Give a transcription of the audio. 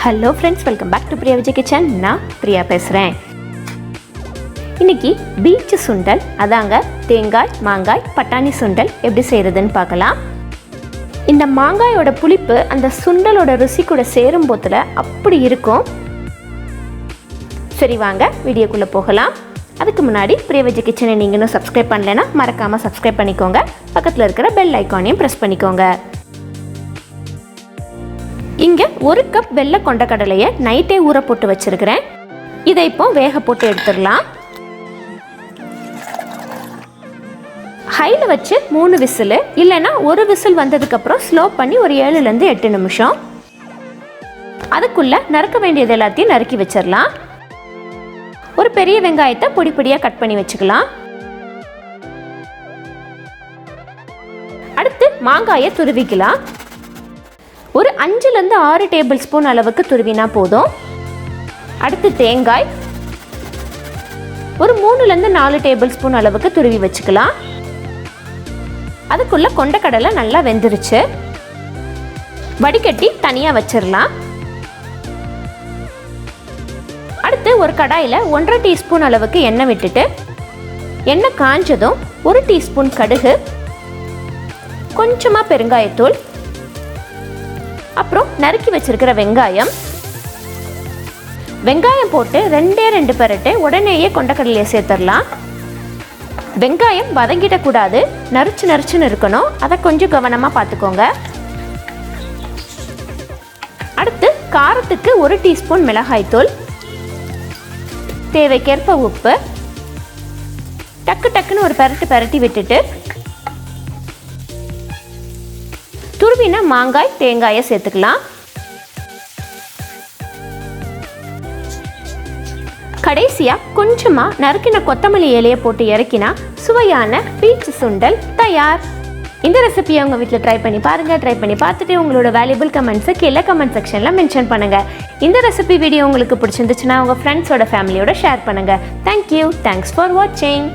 Hello friends, welcome back to Priya Vijay kitchen. நான் பிரியா பேசுகிறேன். இன்றைக்கி பீச் சுண்டல், அதாங்க தேங்காய் மாங்காய் பட்டாணி சுண்டல் எப்படி செய்கிறதுன்னு பார்க்கலாம். இந்த மாங்காயோட புளிப்பு அந்த சுண்டலோட ருசி கூட சேரும் போதில் அப்படி இருக்கும். சரி வாங்க வீடியோக்குள்ளே போகலாம். அதுக்கு முன்னாடி பிரியா விஜய் கிச்சனை நீங்கள் இன்னும் சப்ஸ்கிரைப் பண்ணலைன்னா மறக்காமல் சப்ஸ்கிரைப் பண்ணிக்கோங்க. பக்கத்தில் இருக்கிற பெல் ஐக்கானையும் ப்ரெஸ் பண்ணிக்கோங்க. இங்கே 1 கப் வெள்ளை கொண்டக்கடலையை நைட்டே ஊற போட்டு வச்சுருக்கிறேன். இதை இப்போ வேக போட்டு எடுத்துடலாம். ஹையில் வச்சு 3 விசில், இல்லைன்னா 1 விசில் வந்ததுக்கப்புறம் ஸ்லோ பண்ணி ஒரு 7லேருந்து 8 நிமிஷம். அதுக்குள்ளே நறுக்க வேண்டியது எல்லாத்தையும் நறுக்கி வச்சிடலாம். ஒரு பெரிய வெங்காயத்தை பொடி பொடியாக கட் பண்ணி வச்சுக்கலாம். அடுத்து மாங்காயை துருவிக்கலாம். ஒரு 5லேருந்து 6 டேபிள் ஸ்பூன் அளவுக்கு துருவினா போதும். அடுத்து தேங்காய் ஒரு 3லேருந்து 4 டேபிள் ஸ்பூன் அளவுக்கு துருவி வச்சுக்கலாம். அதுக்குள்ள கொண்டக்கடலை நல்லா வெந்துருச்சு. வடிகட்டி தனியாக வச்சிடலாம். அடுத்து ஒரு கடாயில் 1/2 டீஸ்பூன் அளவுக்கு எண்ணெய் விட்டுட்டு, எண்ணெய் காஞ்சதும் 1 டீஸ்பூன் கடுகு, கொஞ்சமாக பெருங்காயத்தூள், அப்புறம் நறுக்கி வச்சிருக்கிற வெங்காயம் போட்டு 2 பரட்டு உடனேயே கொண்டக்கடலையை சேர்த்துடலாம். வெங்காயம் வதங்கிடக்கூடாது, நறுச்சுன்னு இருக்கணும். அதை கொஞ்சம் கவனமாக பார்த்துக்கோங்க. அடுத்து காரத்துக்கு 1 டீஸ்பூன் மிளகாய்த்தூள், தேவைக்கேற்ப உப்பு, டக்குன்னு ஒரு பரட்டி விட்டுட்டு துருவின மாங்காய் தேங்காயை சேர்த்துக்கலாம். கடைசியாக கொஞ்சமாக நறுக்கின கொத்தமல்லி இலையை போட்டு இறக்கினா சுவையான பீச் சுண்டல் தயார். இந்த ரெசிபியை உங்கள் வீட்டில் ட்ரை பண்ணி பாருங்கள். ட்ரை பண்ணி பார்த்துட்டு உங்களோட வேல்யூபிள் கமெண்ட்ஸை கீழே கமெண்ட் செக்ஷனில் மென்ஷன் பண்ணுங்கள். இந்த ரெசிபி வீடியோ உங்களுக்கு பிடிச்சிருந்துச்சுன்னா உங்கள் ஃப்ரெண்ட்ஸோட ஃபேமிலியோட ஷேர் பண்ணுங்கள். தேங்க்யூ. தேங்க்ஸ் ஃபார் வாட்சிங்.